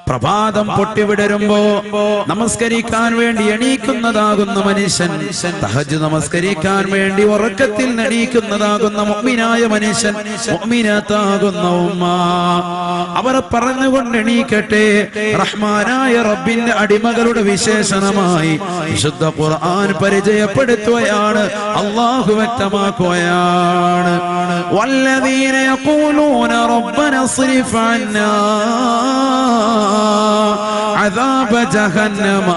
പ്രഭാതം പൊട്ടിവിടരുമ്പോ നമസ്കരിക്കാൻ വേണ്ടി എണീക്കുന്നതാകുന്ന മനുഷ്യൻ, തഹജ്ജുദ് നമസ്കരിക്കാൻ വേണ്ടി ഉറക്കത്തിൽ എണീക്കുന്നതാകുന്ന മുഅ്മിനായ മനുഷ്യൻ, മുഅ്മിനത്താകുന്ന ഉമ്മ, അവർ പറഞ്ഞുകൊണ്ട് എണീക്കട്ടെ. റഹ്മാനായ റബ്ബിന്റെ അടിമകളുടെ വിശേഷണമായി വിശുദ്ധ ഖുർആൻ പരിചയപ്പെടുത്തുകയാണ്, അല്ലാഹു വ്യക്തമാക്കുകയാണ്. വല്ലദീന യഖൂലൂന റബ്ബന സ്രിഫ് അന്നാ അദാബ ജഹന്നമ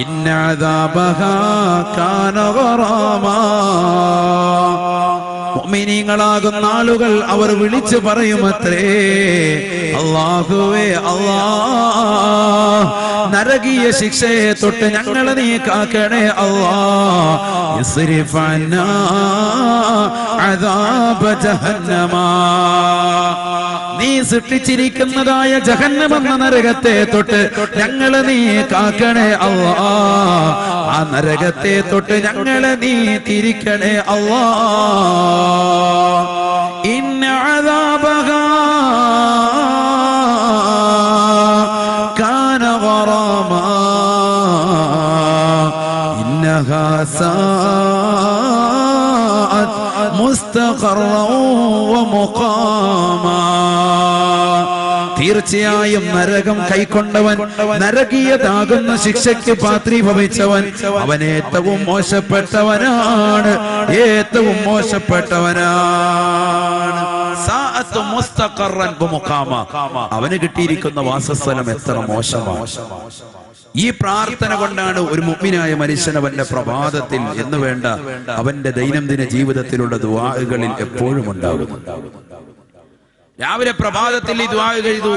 ഇന്ന അദാബഹാ കാന ഗറാമാ. മുഅ്മിനീങ്ങളാകുന്ന ആളുകൾ അവർ വിളിച്ചു പറയുമത്രേ, അല്ലാഹുവേ അല്ലാഹ്, നരകീയ ശിക്ഷയെ തൊട്ട് ഞങ്ങളെ നീ കാക്കണേ അല്ലാഹ്. ഇസ്രിഫ് അന്നാ അദാബ ജഹന്നമ, നീ സൃഷ്ടിച്ചിരിക്കുന്നതായ ജഹന്നമെന്ന നരകത്തെ തൊട്ട് ഞങ്ങളെ നീ കാക്കണേ അല്ലാഹ്. ആ നരകത്തെ തൊട്ട് ഞങ്ങളെ നീ തിരിക്കണേ അല്ലാഹ്. ഇന്ന അദാബഹാ കാന ഗറാമാ ഇന്നഹാ സാഅത് മുസ്തഖറൻ വമുഖാമാ. തീർച്ചയായും നരകം കൈക്കൊണ്ടവൻ, നരകീയതാകുന്ന ശിക്ഷയ്ക്ക് പാത്രീഭവിച്ചവൻ, അവൻ ഏറ്റവും മോശപ്പെട്ടവനാണ്, ഏറ്റവും മോശപ്പെട്ടവനാണ്. സാഅത്ത് മുസ്തഖറൻ വമുഖാമാ, അവന് കിട്ടിയിരിക്കുന്ന വാസസ്ഥലം എത്ര മോശമാണ്. ഈ പ്രാർത്ഥന കൊണ്ടാണ് ഒരു മുഅ്മിനായ മനുഷ്യൻ അവന്റെ പ്രഭാതത്തിൽ എന്ന് വേണ്ട അവന്റെ ദൈനംദിന ജീവിതത്തിലുള്ള ദുആകളിൽ എപ്പോഴും ഉണ്ടാകുന്നത്. രാവിലെ പ്രഭാതത്തിൽ ഈ ദുആ എഴുതു.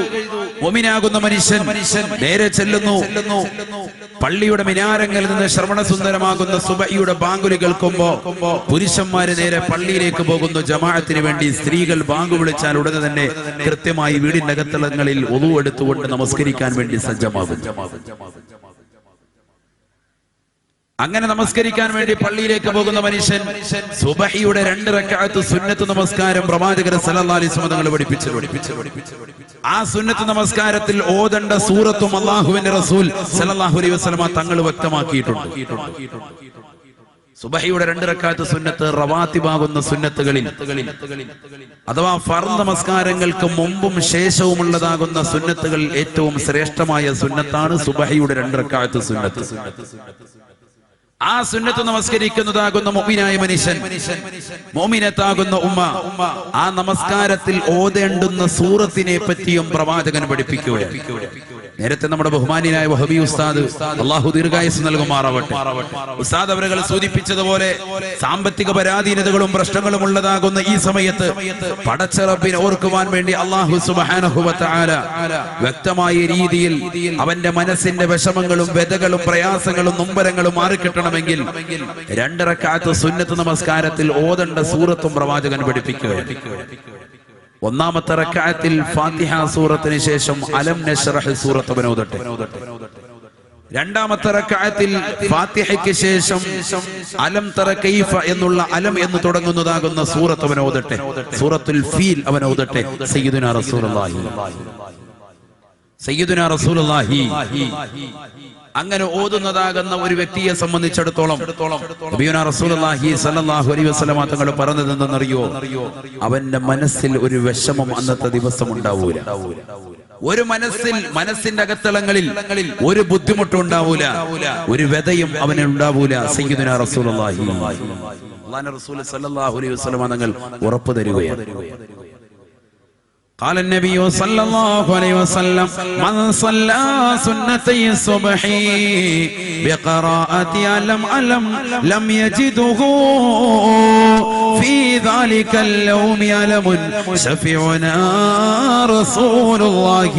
മുഅ്മിനാകുന്ന മനുഷ്യൻ നേരെ ചെല്ലുന്നു, പള്ളിയുടെ മിനാരങ്ങളിൽ നിന്ന് ശ്രവണസുന്ദരമാകുന്ന സുബഹിയുടെ ബാങ്കുലി കേൾക്കുമ്പോ പുരുഷന്മാര് നേരെ പള്ളിയിലേക്ക് പോകുന്നു ജമാഅത്തിന് വേണ്ടി. സ്ത്രീകൾ ബാങ്ക് വിളിച്ചാൽ ഉടനെ തന്നെ കൃത്യമായി വീടിന്റെ അകത്തളങ്ങളിൽ വുളു എടുത്തുകൊണ്ട് നമസ്കരിക്കാൻ വേണ്ടി സജ്ജമാകും. അങ്ങനെ നമസ്കരിക്കാൻ വേണ്ടി പള്ളിയിലേക്ക് പോകുന്ന മനുഷ്യൻ സുബഹിയുടെ 2 റക്അത്ത് സുന്നത്ത് നമസ്കാരം പ്രവാചകർ സല്ലല്ലാഹു അലൈഹി വസല്ലം തങ്ങൾ പഠിപ്പിച്ചു. ആ സുന്നത്ത് നമസ്കാരത്തിൽ ഓതേണ്ട സൂറത്തും അല്ലാഹുവിന്റെ റസൂൽ സല്ലല്ലാഹു അലൈഹി വസല്ലം തങ്ങൾ വ്യക്തമാക്കിയിട്ടുണ്ട്. സുബഹിയുടെ 2 റക്അത്ത് സുന്നത്ത് റവാത്തിബാകുന്ന സുന്നത്തുകളിൽ അഥവാ ഫർദ് നമസ്കാരങ്ങൾക്ക് മുമ്പും ശേഷവുമുള്ളതാകുന്ന സുന്നത്തുകൾ ഏറ്റവും ശ്രേഷ്ഠമായ സുന്നത്താണ് സുബഹിയുടെ 2 റക്അത്ത് സുന്നത്ത്. ആ സുന്നത്ത് നമസ്കരിക്കുന്നതാകുന്ന മുഅ്മിനായ മനുഷ്യൻ, മുഅ്മിനത്താകുന്ന ഉമ്മ, ആ നമസ്കാരത്തിൽ ഓതേണ്ടുന്ന സൂറത്തിനെ പറ്റിയും പ്രവാചകൻ പഠിപ്പിക്കുകയാണ്. നേരത്തെ നമ്മുടെ ബഹുമാനിയായ വഹബി ഉസ്താദ്, അല്ലാഹു ദീർഘായുസ് നൽകുമാറാവട്ടെ, ഉസ്താദ് അവരുകൾ സൂചിപ്പിച്ചതുപോലെ സാമ്പത്തിക പരാധീനതകളും പ്രശ്നങ്ങളും ഉള്ളതാകുന്ന ഈ സമയത്ത് പടച്ച റബ്ബിനെ ഓർക്കുവാൻ വേണ്ടി അല്ലാഹു സുബ്ഹാനഹു വ തആല വ്യക്തമായ രീതിയിൽ അവന്റെ മനസ്സിന്റെ വിഷമങ്ങളും വ്യതകളും പ്രയാസങ്ങളും നൊമ്പരങ്ങളും മാറിക്കിട്ടണമെങ്കിൽ 2 റക്അത്ത് സുന്നത്ത് നമസ്കാരത്തിൽ ഓതേണ്ട സൂറത്തും പ്രവാചകൻ പഠിപ്പിക്കുകയാണ്. ഒന്നാമത്തെ റക്അത്തിൽ ഫാത്തിഹ സൂറത്തിന് ശേഷം അലം നശ്റഹ് സൂറത്ത് ഓതട്ടെ. രണ്ടാമത്തെ റക്അത്തിൽ ഫാത്തിഹയ്ക്ക് ശേഷം അലം തറ കൈഫ എന്നുള്ള അലം എന്ന് തുടങ്ങുന്നതാകുന്ന സൂറത്ത് അവൻ ഓതട്ടെ. സൂറത്തുൽ ഫീൽ അവൻ ഓതട്ടെ. സയ്യിദുനാ റസൂലുള്ളാഹി അങ്ങനെ ഓതുന്നതാകുന്ന ഒരു വ്യക്തിയെ സംബന്ധിച്ചിടത്തോളം നബിയുനാ റസൂലുള്ളാഹി സ്വല്ലല്ലാഹു അലൈഹി വസല്ലം തങ്ങൾ പറഞ്ഞത് എന്തെന്നറിയോ? അവന്റെ മനസ്സിൽ ഒരു വിഷമം അന്നത്തെ ദിവസം ഉണ്ടാവൂല. ഒരു മനസ്സിന്റെ അകത്തളങ്ങളിൽ ഒരു ബുദ്ധിമുട്ടുണ്ടാവൂല, ഒരു വ്യതയും അവന് ഉണ്ടാവൂല. സയ്യിദുനാ റസൂലുള്ളാഹി അല്ലാഹുവിന്റെ റസൂൽ സ്വല്ലല്ലാഹു അലൈഹി വസല്ലം തങ്ങൾ ഉറപ്പ് തരുകയാണ്. قال النبي صلى الله عليه وسلم من صلى سنتي الصبح بقراءة ألم لم يجده في ذلك اليوم ألم شفيعنا رسول الله.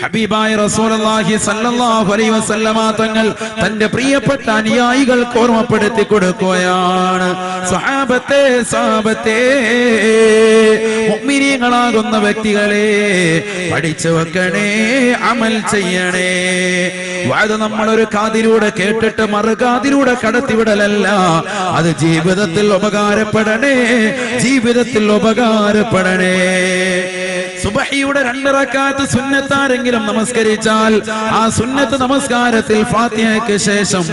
ഹബീബായ റസൂലുള്ളാഹി സ്വല്ലല്ലാഹു അലൈഹി വസല്ലമ തങ്ങൾ തന്റെ പ്രിയപ്പെട്ട അനുയായികൾക്ക് ഓർമ്മപ്പെടുത്തി കൊടുക്കുകയാണ്. സഹാബത്തെ മുഅ്മിനീങ്ങളാകുന്ന വ്യക്തികളെ പഠിച്ചു വെക്കണേ, അമൽ ചെയ്യണേ. അത് നമ്മളൊരു കാതിലൂടെ കേട്ടിട്ട് മറുകാതിലൂടെ കടത്തിവിടലല്ല, അത് ജീവിതത്തിൽ ഉപകാരപ്പെടണേ, ജീവിതത്തിൽ ഉപകാരപ്പെടണേ. സുബഹിയുടെ 2 റക്അത്ത് സുന്നത്താരെങ്കിലും നമസ്കരിച്ചാൽ ആ സുന്നത്ത് നമസ്കാരത്തിൽ ഫാത്തിഹയ്ക്ക് ശേഷം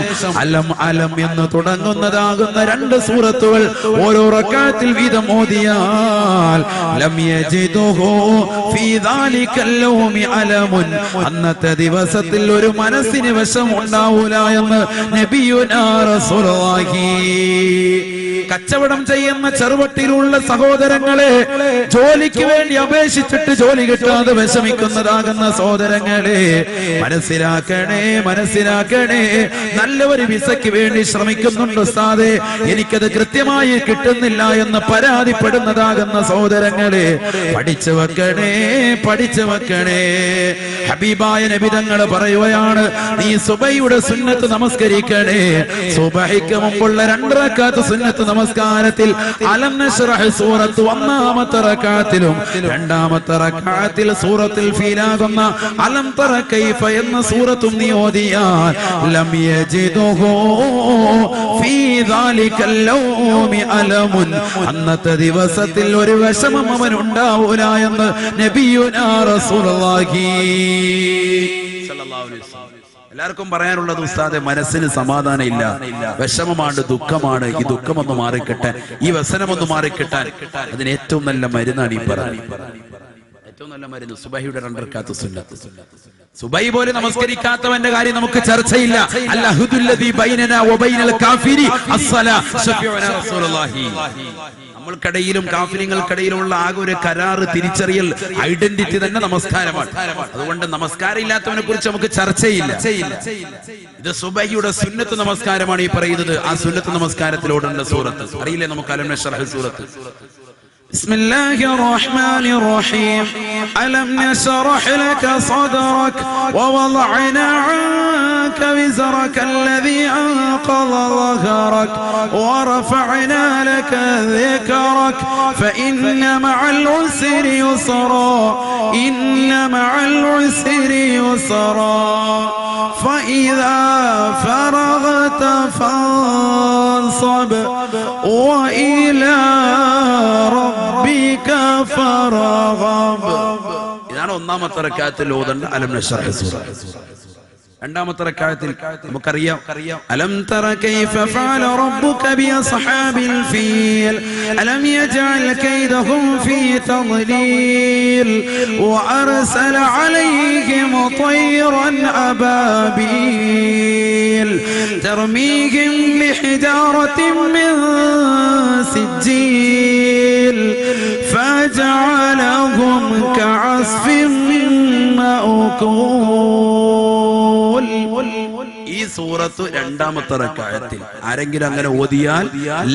അലം അലം എന്ന് തുടങ്ങുന്നതാകുന്ന 2 സൂറത്തുകൾ ഓരോ റക്അത്തിൽ വീതം ഓതിയാൽ ലം യജിദുഹു ഫീ ദാലികൽ യൗമി അലമുൻ, അന്നത്തെ ദിവസത്തിൽ ഒരു മനസ്സിന് വിഷം ഉണ്ടാവൂല എന്ന് നബിയുനാ റസൂലുള്ളാഹി. കച്ചവടം ചെയ്യുന്ന ചെറുവട്ടിലുള്ള സഹോദരങ്ങളെ, ജോലിക്ക് വേണ്ടി അപേക്ഷിച്ചിട്ട് ജോലി കിട്ടാതെ വിഷമിക്കുന്നതാകുന്ന സഹോദരങ്ങളെ, മനസ്സിലാക്കണേ. നല്ല ഒരു വിസയ്ക്ക് വേണ്ടി ശ്രമിക്കുന്നുണ്ട് ഉസ്താദേ, എനിക്കത് കൃത്യമായി കിട്ടുന്നില്ല എന്ന് പരാതിപ്പെടുന്നതാകുന്ന സഹോദരങ്ങളെ, പഠിച്ചു വെക്കണേ. ഹബീബായ നബി തങ്ങൾ പറയുകയാണ്, നീ സുബഹിയുടെ സുന്നത്ത് നമസ്കരിക്കണേ. സുബഹിക്ക് മുമ്പുള്ള 2 റക്അത്ത് സുന്നത്ത് നമസ്കാരത്തിൽ അലം നശ്റഹ് സൂറത്ത് 1-ാമത്തെ റക്അത്തിലും 2-ാമത്തെ റക്അത്തിൽ സൂറത്തുൽ ഫീലാകുന്ന അലം തറ കൈഫ എന്ന സൂറത്തും നീ ഓതിയാൽ ലം യജിദുഹു ഫീ ദാലികൽ യൗമി അലമുൻ, അന്നത്തെ ദിവസത്തിൽ ഒരു വിഷമം അവൻ ഉണ്ടാവൂല എന്ന് നബിയുനാ റസൂലുള്ളാഹി സ്വല്ലല്ലാഹു അലൈഹി വസല്ലം. എല്ലാവർക്കും പറയാനുള്ളത് ഉസ്താദെ, മനസ്സിന് സമാധാനം ഇല്ല, വിഷമമാണ്, ദുഃഖമാണ്. ഈ ദുഃഖമൊന്ന് മാറിക്കിട്ടാൻ, ഈ വ്യസനമൊന്ന് മാറിക്കിട്ടാൻ അതിന് ഏറ്റവും നല്ല മരുന്നാണ് ഈ പറയുന്നത്. ഏറ്റവും നല്ല മരുന്ന് സുബഹിയുടെ 2 റക്അത്ത് സുന്നത്ത്. സുബഹി പോലെ നമസ്കരിക്കാത്തവന്റെ കാര്യം നമുക്ക് ചർച്ചയില്ല. അൽഹുദുല്ലദീ ബൈനനാ വബൈനൽ കാഫിരി അസ്സലാ ശഫീഉനാ റസൂലുള്ളാഹി. നമ്മൾക്കിടയിലും കാഫിരികൾക്കിടയിലുള്ള ആകെ ഒരു കരാറ്, തിരിച്ചറിയൽ, ഐഡന്റിറ്റി തന്നെ നമസ്കാരമാണ്. അതുകൊണ്ട് നമസ്കാരം ഇല്ലാത്തവനെ കുറിച്ച് നമുക്ക് ചർച്ചയില്ല. ഇത് സുബഹിയുടെ സുന്നത്ത് നമസ്കാരമാണ് ഈ പറയുന്നത്. ആ സുന്നത്ത് നമസ്കാരത്തിലോടുള്ള സൂറത്ത് അറിയില്ലേ നമുക്ക്? അലം നശ്റഹ് സൂറത്ത്. بسم الله الرحمن الرحيم ألم نشرح لك صدرك ووضعنا عنك وزرك الذي أنقض ظهرك ورفعنا لك ذكرك فإن مع العسر يسرا إن مع العسر يسرا فإذا فرغت فانصب وإلى ربك فارغب. ഇതാണ് 1-ാമത്തെ റക്അത്തിൽ ഓതേണ്ട അലം നശ്റഹ് സൂറത്ത്. 2-ാമത്തെ റക്അത്തിൽ നമുക്കറിയാം അലം തറ കൈഫ ഫഅല റബ്ബുക ബി അസ്ഹാബിൽ ഫീൽ അലം യജഅൽ കൈദഹും ഫീ തദ്ലീൽ വഅർസല അലൈഹിം طيرا അബാബീൽ തർമീഹിം ബിഹിജാറത്തിൻ മിൻ സിജ്ജീൽ ഫജഅലഹും കഅസ്ഫിൻ മഅകൂൽ. ഈ സൂറത്ത് 2-ാമത്തെ റക്അത്തിൽ ആരെങ്കിലും അങ്ങനെ ഓതിയാൽ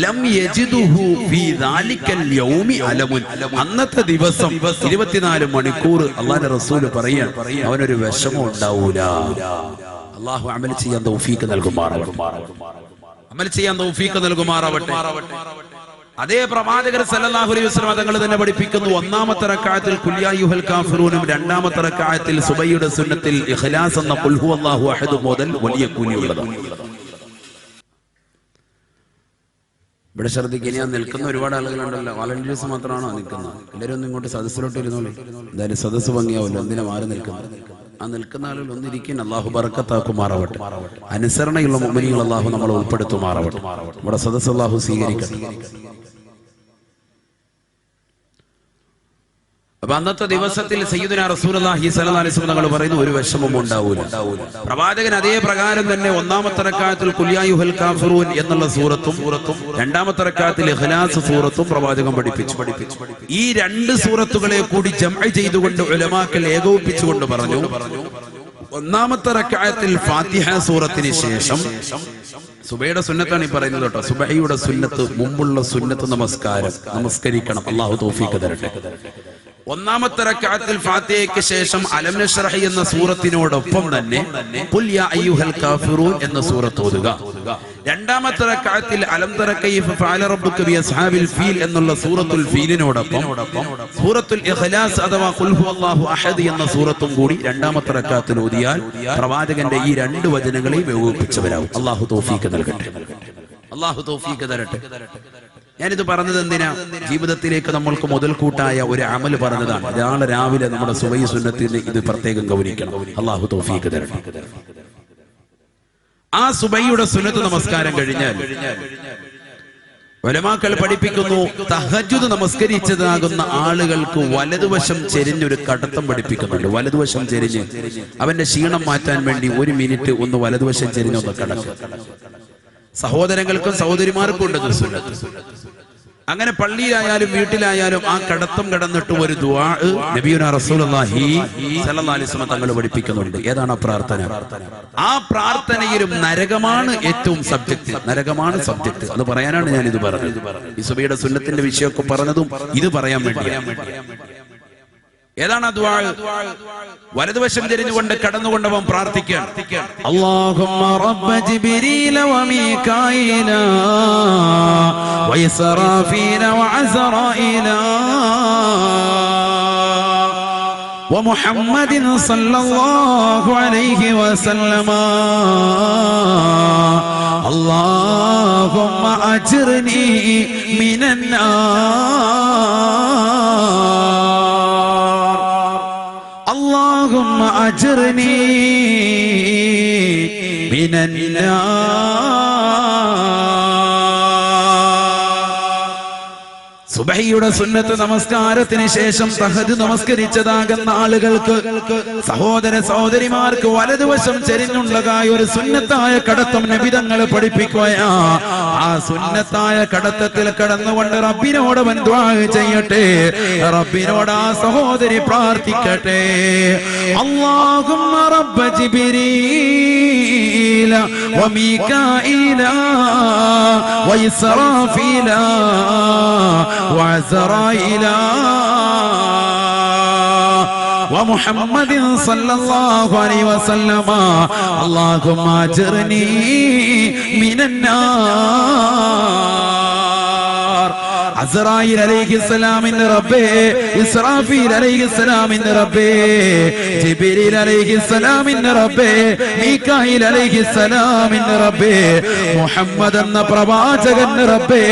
ലം യജിദുഹു ഫീ ദാലികൽ യൗമി അലമുൻ, അന്നത്തെ ദിവസം 24 മണിക്കൂർ അല്ലാഹുവിന്റെ റസൂൽ പറയാൻ അവനൊരു വിഷമം ഉണ്ടാവൂല. അല്ലാഹു അമൽ ചെയ്യാൻ തൗഫീഖ് നൽകുമാറാവട്ടെ. അതേ പ്രവാചകർ സല്ലല്ലാഹു അലൈഹി വസല്ലം തങ്ങൾ തന്നെ പഠിപ്പിക്കുന്നു, 1-ാമത്തെ റക്അത്തിൽ ഖുൽ യാ അയ്യുഹൽ കാഫിറൂനും 2-ാമത്തെ റക്അത്തിൽ സുബഹിയുടെ സുന്നത്തിൽ ഇഖ്ലാസ് എന്ന ഖുൽ ഹുവല്ലാഹു അഹദ് മുതൽ വലിയ കൂലിയുള്ളതാണ്. ഇവിടെ ശ്രദ്ധിക്കുക, ഞാൻ നിൽക്കുന്ന ഒരുപാട് ആളുകളുണ്ടല്ലോ, വോളണ്ടിയേഴ്സ് മാത്രമാണോ നിൽക്കുന്നത്? എല്ലാവരും ഒന്നും ഇങ്ങോട്ട് സദസ്സിലോട്ട് ഇരുന്നോളൂ. എന്തായാലും സദസ്സ് ഭംഗിയാവല്ലോ, എന്തിനാ മാറി നിൽക്കുന്നത്? ആ നിൽക്കുന്ന ആളുകൾ ഒന്നിരിക്കാൻ അള്ളാഹു ബറക്കത്താക്കുമാറാവട്ടെ. അനുസരണയുള്ള മുഅ്മിനീങ്ങൾ അള്ളാഹു നമ്മളെ ഉൾപ്പെടുത്തുമാറാവട്ടെ. നമ്മുടെ സദസ്സ് അള്ളാഹു സ്വീകരിക്കട്ടെ. അപ്പൊ അന്നത്തെ ദിവസത്തിൽ സയ്യിദുനാ റസൂലുള്ളാഹി സ്വല്ലല്ലാഹു അലൈഹി വസല്ലം തങ്ങൾ പറയുന്നു ഒരു വിഷമം ഉണ്ടാവൂല. പ്രവാചകൻ അതേ പ്രകാരം തന്നെ 1-ാമത്തെ റക്അത്തിൽ ഖുൽ യാ അയ്യുഹൽ കാഫിറൂൻ എന്നുള്ള സൂറത്തും 2-ാമത്തെ റക്അത്തിൽ ഇഖ്ലാസ് സൂറത്തും പ്രവാചകൻ പഠിപ്പിച്ചു. ഈ 2 സൂറത്തുകളെ കൂടി ജംഅ് ചെയ്തുകൊണ്ട് ഉലമാക്കൾ ഏകോപിപ്പിച്ചുകൊണ്ട് പറഞ്ഞു, 1-ാമത്തെ റക്അത്തിൽ ഫാത്തിഹ സൂറത്തിന് ശേഷം സുബഹിയുടെ സുന്നത്താണ് ഈ പറയുന്നത് കേട്ടോ. സുബഹിയുടെ സുന്നത്ത് മുമ്പുള്ള സുന്നത്ത് നമസ്കരിക്കണം. അല്ലാഹു തൗഫീഖ് തരട്ടെ. 1-ാമത്തെ റക്അത്തിൽ ഫാത്തിഹയ്ക്ക് ശേഷം അലം നശ്റഹ് എന്ന സൂറത്തിനോടൊപ്പം തന്നെ ഖുൽ യാ അയ്യുഹൽ കാഫിറൂൻ എന്ന സൂറത്ത് ഓതുക. 2-ാമത്തെ റക്അത്തിൽ അലം തറ കൈഫ ഫഅല റബ്ബുക ബി അസ്ഹാബിൽ ഫീൽ എന്നുള്ള സൂറത്തുൽ ഫീലിനോടൊപ്പം സൂറത്തുൽ ഇഖ്ലാസ് അഥവാ ഖുൽ ഹുവല്ലാഹു അഹദ് എന്ന സൂറത്തും കൂടി 2-ാമത്തെ റക്അത്തിൽ ഓതിയാൽ പ്രവാചകന്റെ ഈ 2 വചനങ്ങളെയും ഏകോപിപ്പിച്ചവരാകും. അല്ലാഹു തൗഫീഖ് നൽകട്ടെ. അല്ലാഹു തൗഫീഖ് തരട്ടെ. ഞാനിത് പറഞ്ഞത് എന്തിനാ? ജീവിതത്തിലേക്ക് നമ്മൾക്ക് മുതൽക്കൂട്ടായ ഒരു അമല് പറഞ്ഞതാണ്. നാളെ രാവിലെ നമ്മുടെ സുബഹി സുന്നത്തിന് ഇത് പ്രത്യേകം ഗൗനിക്കണം. അല്ലാഹു തൗഫീഖ് തരട്ടെ. ആ സുബഹിയുടെ സുന്നത്ത് നമസ്കാരം കഴിഞ്ഞാൽ ഉലമാക്കൾ പഠിപ്പിക്കുന്നു, തഹജ്ജുദ് നമസ്കരിച്ചതാകുന്ന ആളുകൾക്ക് വലതുവശം ചെരിഞ്ഞൊരു കടത്തം പഠിപ്പിക്കുന്നുണ്ട്. വലതുവശം ചെരിഞ്ഞ് അവന്റെ ക്ഷീണം മാറ്റാൻ വേണ്ടി 1 മിനിറ്റ് ഒന്ന് വലതുവശം ചെരിഞ്ഞൊന്ന് കടക്കുക. സഹോദരങ്ങൾക്കും സഹോദരിമാർക്കും ഉണ്ട് സുന്നത്ത്. അങ്ങനെ പള്ളിയിലായാലും വീട്ടിലായാലും ആ കടത്തം കടന്നിട്ട് ഒരു ദുആ നബിയുനാ റസൂലുള്ളാഹി സ്വല്ലല്ലാഹു അലൈഹി വസല്ലം തങ്ങൾ പഠിപ്പിക്കുന്നുണ്ട്. ഏതാണ് ആ പ്രാർത്ഥന? ആ പ്രാർത്ഥനയിലും നരകമാണ് ഏറ്റവും സബ്ജക്ട്. നരകമാണ് സബ്ജക്ട്. അത് പറയാനാണ് ഞാൻ ഇത് പറഞ്ഞത്. ഈ സുബഹിയുടെ സുന്നത്തിന്റെ വിഷയമൊക്കെ പറഞ്ഞതും ഇത് പറയാൻ വേണ്ടിയാണ്. ഏതാണ് ദുആ? വലതുവശം തിരിഞ്ഞുകൊണ്ട് കടന്നുകൊണ്ടവൻ പ്രാർത്ഥിക്കുകയാണ്. അല്ലാഹുമ്മ റബ്ബ ജിബ്രീല വമീകായില വഇസ്റാഫീല വഅസ്റായില ومحمد صلى الله عليه وسلم اللهم أجرني من النار اللهم أجرني من النار. സുബഹിയുടെ സുന്നത്ത് നമസ്കാരത്തിന് ശേഷം തഹജ്ജുദ് നമസ്കരിച്ചതാകുന്ന ആളുകൾക്ക്, സഹോദര സഹോദരിമാർക്ക് വലതുവശം ചെരിഞ്ഞുള്ളതായ ഒരു സുന്നത്തായ കടത്തം നബി തങ്ങൾ പഠിപ്പിക്കുകയാ. ആ സുന്നത്തായ കടത്തത്തിൽ കടന്നുകൊണ്ട് റബ്ബിനോട് അവൻ ദുആ ചെയ്യട്ടെ. റബ്ബിനോട് ആ സഹോദരി പ്രാർത്ഥിക്കട്ടെ. അല്ലാഹുമ്മ റബ്ബ ജിബ്രീല വമീകായില വഇസ്റാഫീല وعزرائيل ومحمد صلى الله عليه وسلم اللهم اجرني من النار. അസ്റായീൽ അലൈഹിസ്സലാമിന്റെ റബ്ബേ, ഇസ്രാഫീൽ അലൈഹിസ്സലാമിന്റെ റബ്ബേ, ജിബ്രീൽ അലൈഹിസ്സലാമിന്റെ റബ്ബേ, മീകായിൽ അലൈഹിസ്സലാമിന്റെ റബ്ബേ, മുഹമ്മദ് എന്ന പ്രവാചകന്റെ റബ്ബേ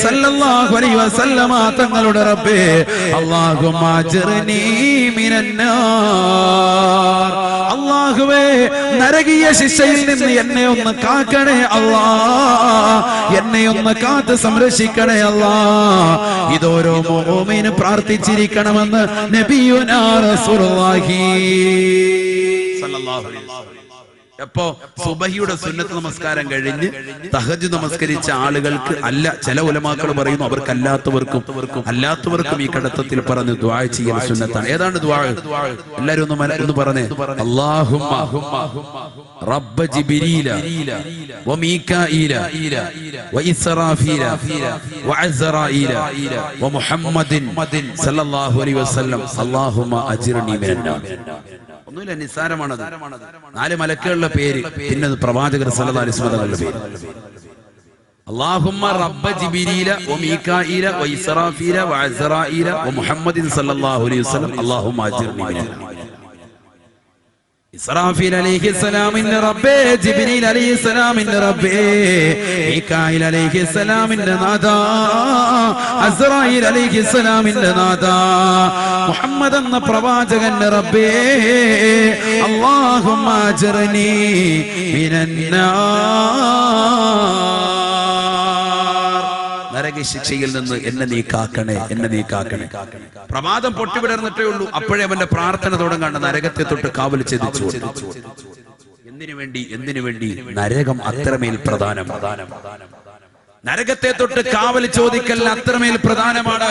സല്ലല്ലാഹു അലൈഹി വസല്ലമ തങ്ങളുടെ റബ്ബേ, അല്ലാഹുമ്മ അജ്റിനി മിനന്നാർ. അല്ലാഹുവേ, നരകീയ ശിക്ഷയിൽ നിന്ന് എന്നെ ഒന്ന് കാക്കണേ അല്ലാഹ്, എന്നെ ഒന്ന് കാത്ത് സംരക്ഷിക്കണേ അല്ലാഹ്. ഇതോരോ മുഅ്മിനും പ്രാർത്ഥിച്ചിരിക്കണമെന്ന് നബിയുനാ റസൂലുള്ളാഹി സ്വല്ലല്ലാഹു അലൈഹി വസല്ലം. എപ്പോ? സുബഹിയുടെ സുന്നത്ത് നമസ്കാരം കഴിഞ്ഞ് തഹജ്ജുദ് നമസ്കരിച്ച ആളുകൾക്ക് അല്ല. ചില ഉലമാക്കൾ പറയുന്നു അല്ലാത്തവർക്കും ഈ കടത്തത്തിൽ പറഞ്ഞ് ദുആ ചെയ്യൽ സുന്നത്താണ്. ഏതാണ് ദുആ? എല്ലാവരും ഒന്ന് പറഞ്ഞേ. അല്ലാഹുമ്മ റബ്ബ ജിബ്രീല വമീകായില വഇസ്റാഫീല വഅസ്റായീല വമുഹമ്മദിൻ സല്ലല്ലാഹു അലൈഹി വസല്ലം അല്ലാഹുമ്മ അജ്റിനി മിനന്നാർ. ഒന്നുമില്ല, നിസ്സാരമാണത്. 4 മലക്കുകളുടെ പേര്, പിന്നെ പ്രവാചകർ സല്ലല്ലാഹു അലൈഹി വസല്ലമയുടെ പേര്. അല്ലാഹുമ്മ റബ്ബ ജിബ്രീല വമീകായില വഇസ്റാഫീല വഅസ്റായീല വമുഹമ്മദിൻ സല്ലല്ലാഹു അലൈഹി വസല്ലം അല്ലാഹുമ്മ അജ്റിനി മിനന്നാർ. ഇസ്രാഫീൽ അലൈഹിസ്സലാമിന്റെ റബ്ബേ, ജിബ്രീൽ അലൈഹിസ്സലാമിന്റെ റബ്ബേ, മീകായിൽ അലൈഹിസ്സലാമിന്റെ നാഥാ, അസ്റായീൽ അലൈഹിസ്സലാമിന്റെ നാഥാ, മുഹമ്മദ് എന്ന പ്രവാചകന്റെ റബ്ബേ, അല്ലാഹുമ്മ അജ്റിനി മിനന്നാർ. നരക ശിക്ഷയിൽ നിന്ന് എന്നെ നീ കാക്കണേ, എന്നെ നീ കാക്കണേ. പ്രമാദം പൊട്ടിവിടർന്നിട്ടേ ഉള്ളൂ, അപ്പോഴേ അവന്റെ പ്രാർത്ഥന തുടങ്ങാണ്ട് നരകത്തെ തൊട്ട് കാവൽ ചെയ്തിച്ചു. എന്തിനു വേണ്ടി? നരകം അത്രമേൽ പ്രധാനം. നരകത്തെ തൊട്ട് കാവൽ ചോദിക്കൽ അത്രമേൽ പ്രധാനമാണ്.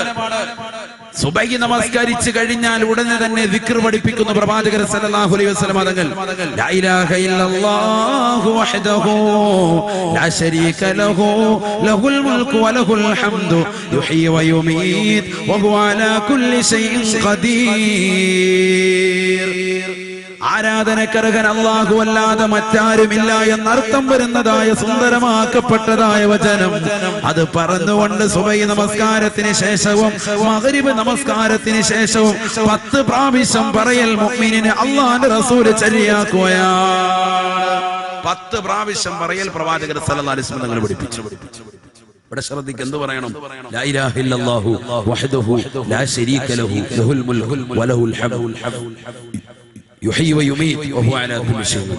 സുബഹി നമസ്കരിച്ചു കഴിഞ്ഞാൽ ഉടനെ തന്നെ ദിക്ർ പഠിപ്പിക്കുന്ന പ്രവാചകർ സല്ലല്ലാഹു അലൈഹി വസല്ലം തങ്ങൾ, ലാ ഇലാഹ ഇല്ലല്ലാഹു വഹ്ദഹു ലാ ശരീക ലഹു ലഹുൽ മുൽക്കു വലഹുൽ ഹംദു യുഹ്യി വയുമീത് വഹുവ അലാ കുല്ലി ശൈഇൻ ഖദീർ. ആരാധനക്കർഹൻ അല്ലാഹു അല്ലാതെ മറ്റാരുമില്ല എന്നർത്ഥം വരുന്നതായ സുന്ദരമാക്കപ്പെട്ടതായ വചനം അത് പറഞ്ഞുകൊണ്ട് സുബഹി നമസ്കാരത്തിന് ശേഷവും മഗ്രിബ് നമസ്കാരത്തിന് ശേഷവും 10 പ്രാവശ്യം പറയൽ മുഅ്മിനിനെ അല്ലാഹുവിന്റെ റസൂൽ ചര്യയാക്കുകയാണ്. 10 പ്രാവശ്യം പറയൽ പ്രവാചകർ സല്ലല്ലാഹു അലൈഹി വസല്ലം പഠിപ്പിച്ചു. ഇവിടെ ശ്രദ്ധിക്ക്, എന്ത് പറയണം? ലാ ഇലാഹ ഇല്ലല്ലാഹു വഹ്ദഹു ലാ ശരീക ലഹു ലഹുൽ മുൽകു വലഹുൽ ഹംദു യുഹ്യി വയുമീത് വഹുവ അലാ കുല്ലി ഷൈഇൻ.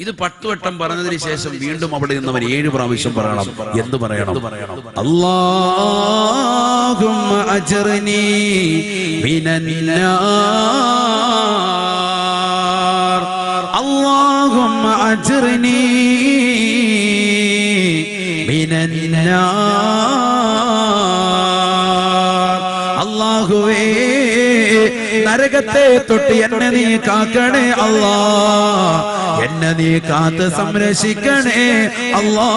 ഇത് 10 വട്ടം പറഞ്ഞതിന് ശേഷം വീണ്ടും അവിടെ നിന്നവൻ 7 പ്രാവശ്യം പറയണം. എന്ത് പറയണം? അല്ലാഹുമ്മ അജ്ർനി മിനന്നാർ, അല്ലാഹുമ്മ അജ്ർനി മിനന്നാർ. അല്ലാഹുവേ, നരകത്തെ തൊട്ട് എന്നെ നീ കാക്കണേ അല്ലാ, എന്നെ നീ കാത്ത് സംരക്ഷിക്കണേ അല്ലാ.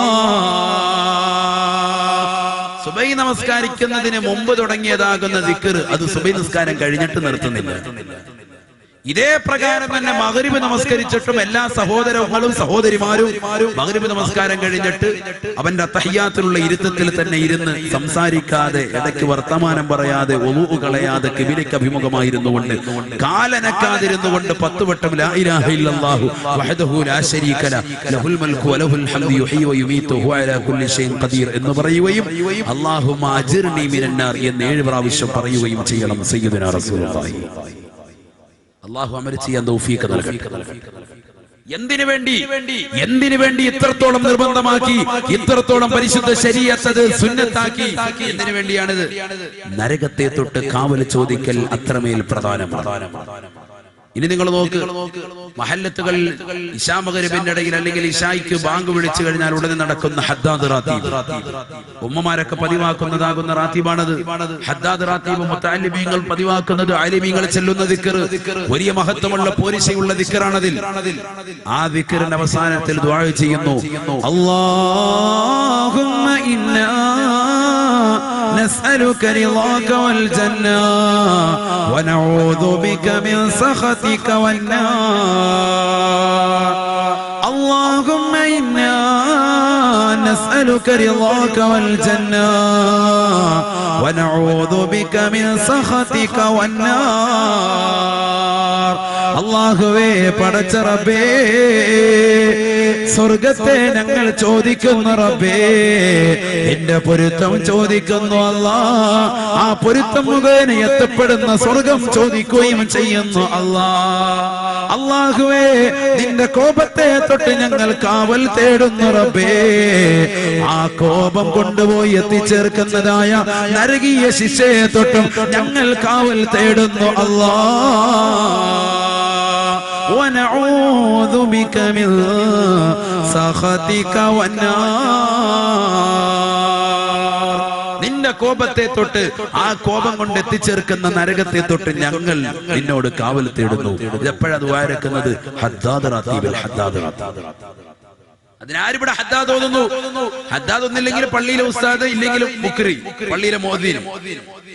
സുബൈ നമസ്കാരിക്കുന്നതിന് മുമ്പ് തുടങ്ങിയതാകുന്ന ദിക്ർ അത് സുബൈ നമസ്കാരം കഴിഞ്ഞിട്ട് നിർത്തുന്നില്ല. ഇതേ പ്രകാരം തന്നെ മഗ്രിബ് നമസ്കരിച്ചിട്ടും എല്ലാ സഹോദരങ്ങളും സഹോദരിമാരും മഗ്രിബ് നമസ്കാരം കഴിഞ്ഞിട്ട് അവന്റെ തഹിയ്യാത്തിലുള്ള ഇരുത്തത്തിൽ തന്നെ ഇരുന്ന് സംസാരിക്കാതെ, ഇടയ്ക്ക് വർത്തമാനം പറയാതെ, വുളൂ കളയാതെ കിബിലയ്ക്ക് അഭിമുഖമായിരുന്നു കൊണ്ട്, കാലനക്കാതിരുന്നു കൊണ്ട് 10 വട്ടം ലാ ഇലാഹ ഇല്ലല്ലാഹു വഹ്ദഹു ലാ ശരീക ലഹുൽ മുൽകു വലഹുൽ ഹംദു യുഹ്യി വയുമീതു വഹുവ അലാ കുല്ലി ഷൈഇൻ ഖദീർ എന്ന് പറയുകയും അല്ലാഹുമ്മ അജ്ർനി മിനന്നാർ എന്ന് 7 പ്രാവശ്യം പറയുകയും ചെയ്യണം. സയ്യിദുനാ റസൂലുള്ളാഹി അല്ലാഹു അമൽ ചെയ്യാൻ തൗഫീഖ് നൽകട്ടെ. എന്തിനു വേണ്ടി ഇത്രത്തോളം നിർബന്ധമാക്കി, ഇത്രത്തോളം പരിശുദ്ധ ശരീഅത്ത് അത് സുന്നത്താക്കി? എന്തിനു വേണ്ടിയാണിത്? നരകത്തെ തൊട്ട് കാവൽ ചോദിക്കൽ അത്രമേൽ പ്രധാനമാണ്. ഇനി നിങ്ങൾ നോക്ക്, മഹല്ലത്തുകൾ ഇശാ മഗ്രിബിന്റെ ഇടയിൽ അല്ലെങ്കിൽ ഇശായിക്ക് ബാങ്ക് വിളിച്ചു കഴിഞ്ഞാൽ ഉടനെ നടക്കുന്ന ഹദ്ദാദ് റാത്തീബ്, ഉമ്മമാരൊക്കെ പതിവാക്കുന്നതാകുന്ന റാത്തീബാണത്. ഹദ്ദാദ് റാത്തീബ് മുതഅല്ലിമീങ്ങൾ പതിവാക്കുന്നത്, ആലിമീങ്ങൾ ചെല്ലുന്ന ദിക്ർ, വലിയ മഹത്വമുള്ള പോരിശയുള്ള ദിക്റാണതിൽ. ആ ദിക്റിന്റെ അവസാനത്തിൽ ദുആ ചെയ്യുന്നു, അല്ലാഹുമ്മ ഇന്നാ نسألك رضاك والجنة ونعوذ بك من سخطك والنار. اللهم إنا نسألك رضاك والجنة ونعوذ بك من سخطك والنار. അല്ലാഹുവേ, പടച്ച റബ്ബേ, സ്വർഗത്തെ ഞങ്ങൾ ചോദിക്കുന്നു റബ്ബേ, എന്റെ പൊരുത്തം ചോദിക്കുന്നു അല്ലാ, ആ പൊരുത്തം മുഖേന എത്തപ്പെടുന്ന സ്വർഗം ചോദിക്കുകയും ചെയ്യുന്നു അല്ലാ. അല്ലാഹുവേ, നിന്റെ കോപത്തെ തൊട്ട് ഞങ്ങൾ കാവൽ തേടുന്നു റബ്ബേ, ആ കോപം കൊണ്ടുപോയി എത്തിച്ചേർക്കുന്നതായ നരകീയ ശിക്ഷയെ തൊട്ടും ഞങ്ങൾ കാവൽ തേടുന്നു അല്ലാ. ونعوذ بك من سخطك والنار. നിന്റെ കോപത്തെ തൊട്ട്, ആ കോപം കൊണ്ട് എത്തിച്ചേർക്കുന്ന നരകത്തെ തൊട്ട് ഞങ്ങൾ നിന്നോട് കാവൽ തേടുന്നു. ഇതെപ്പോഴാണ് ദുആ ഇറക്കുന്നത്? ഹദ്ദാദ് റാത്തീബിൽ. ഹദ്ദാദ് അതിനാരിവിടെ ഹദ്ദാദ് ഓതുന്നു? ഹദ്ദാദ് ഒന്നില്ലെങ്കിൽ പള്ളിയിലെ ഉസ്താദ്, ഇല്ലെങ്കിലും മുക്രി, പള്ളിയിലെ മോദീൻ,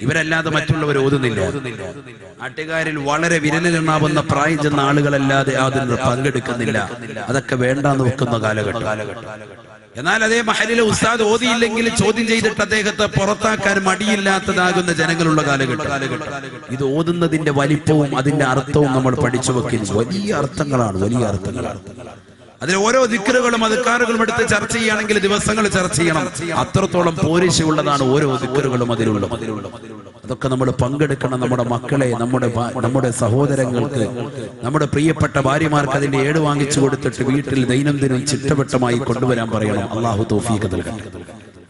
ഇവരല്ലാതെ മറ്റുള്ളവർ ഓതുന്നില്ല. നാട്ടുകാരിൽ വളരെ വിരലിലെണ്ണാവുന്ന പ്രായം ചെന്ന ആളുകളല്ലാതെ അതിൽ പങ്കെടുക്കുന്നില്ല. അതൊക്കെ വേണ്ടാന്ന് വെക്കുന്ന കാലഘട്ടം. എന്നാൽ അതേ മഹലിലെ ഉസ്താദ് ഓതിയില്ലെങ്കിൽ ചോദ്യം ചെയ്തിട്ട് അദ്ദേഹത്തെ പുറത്താക്കാൻ മടിയില്ലാത്തതാകുന്ന ജനങ്ങളുള്ള കാലഘട്ടം. ഇത് ഓതുന്നതിന്റെ വലിപ്പവും അതിന്റെ അർത്ഥവും നമ്മൾ പഠിച്ചു വെക്കുന്നു. വലിയ അർത്ഥങ്ങളാണ്, വലിയ അർത്ഥങ്ങളാണ്. അതിൽ ഓരോ ദിക്റുകളും അദ്കാറുകളും എടുത്ത് ചർച്ച ചെയ്യുകയാണെങ്കിൽ ദിവസങ്ങൾ ചർച്ച ചെയ്യണം. അത്രത്തോളം പോരിശുള്ളതാണ് ഓരോ ദിക്റുകളും അതിലുള്ളത്. അതൊക്കെ നമ്മൾ പങ്കെടുക്കണം. നമ്മുടെ മക്കളെ, നമ്മുടെ സഹോദരങ്ങൾക്ക്, നമ്മുടെ പ്രിയപ്പെട്ട ഭാര്യമാർക്ക് അതിന്റെ ഏട് വാങ്ങിച്ചു കൊടുത്തിട്ട് വീട്ടിൽ ദൈനംദിനം ചിട്ടവട്ടമായി കൊണ്ടുവരാൻ പറയണം. അല്ലാഹു തൗഫീഖ് നൽകട്ടെ.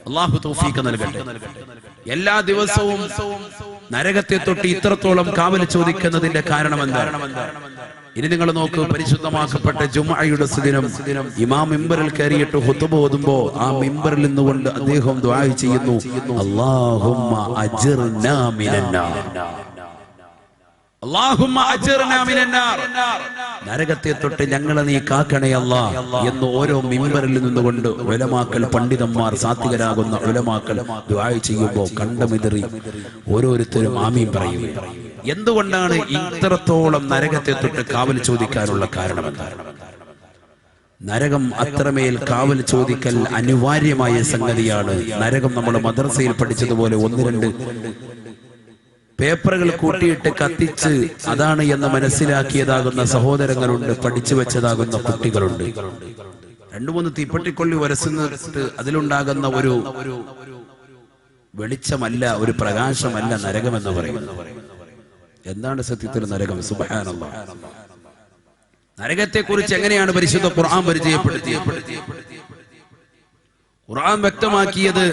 അല്ലാഹു തൗഫീഖ് നൽകട്ടെ. എല്ലാ ദിവസവും നരകത്തെ തൊട്ട് ഇത്രത്തോളം കാവൽ ചോദിക്കുന്നതിന്റെ കാരണം എന്താണ്? ഇനി നിങ്ങൾ നോക്കൂ, പരിശുദ്ധമാക്കപ്പെട്ട ജുമുഅയുടെ സുദിനം ഇമാം മിമ്പറിൽ കയറിയിട്ട് ഖുതുബ ഓതുമ്പോ ആ മിമ്പറിൽ നിന്നുകൊണ്ട് അദ്ദേഹം ദുആ ചെയ്യുന്നു, അല്ലാഹുമ്മ അജ്ർനാ മിനന്നാർ, അല്ലാഹുമ്മ അജ്ർനാ മിനന്നാർ, നരകത്തെ തൊട്ട് ഞങ്ങളെ നീ കാക്കണേ അല്ലാ എന്ന് ഓരോ മിമ്പറിൽ നിന്നുകൊണ്ട് ഉലമാക്കൾ, പണ്ഡിതന്മാർ, സാത്വികരാകുന്ന ഉലമാക്കൾ ദുആ ചെയ്യുമ്പോൾ കണ്ടമിതറി ഓരോരുത്തരും ആമീൻ പറയും. എന്തുകൊണ്ടാണ് ഇത്രത്തോളം നരകത്തെ തൊട്ട് കാവൽ ചോദിക്കാനുള്ള കാരണം? നരകം അത്രമേൽ കാവൽ ചോദിക്കൽ അനിവാര്യമായ സംഗതിയാണ്. നരകം നമ്മൾ മദ്രസയിൽ പഠിച്ചതുപോലെ 1-2 പേപ്പറുകൾ കൂട്ടിയിട്ട് കത്തിച്ച് അതാണ് എന്ന് മനസ്സിലാക്കിയതാകുന്ന സഹോദരങ്ങളുണ്ട്, പഠിച്ചു വെച്ചതാകുന്ന കുട്ടികളുണ്ട്. 2-3 തീപ്പെട്ടിക്കൊള്ളി ഉരസുന്നിട്ട് അതിലുണ്ടാകുന്ന ഒരു വെളിച്ചമല്ല, ഒരു പ്രകാശമല്ല നരകമെന്ന് പറയുന്നത്. എന്താണ് സത്യത്തിൽ നരകം? സുബ്ഹാനല്ലാഹ്. നരകത്തെ കുറിച്ച് എങ്ങനെയാണ് പരിശുദ്ധ ഖുർആൻ പരിചയപ്പെടുത്തിയത്? ഖുർആൻ വ്യക്തമാക്കിയത്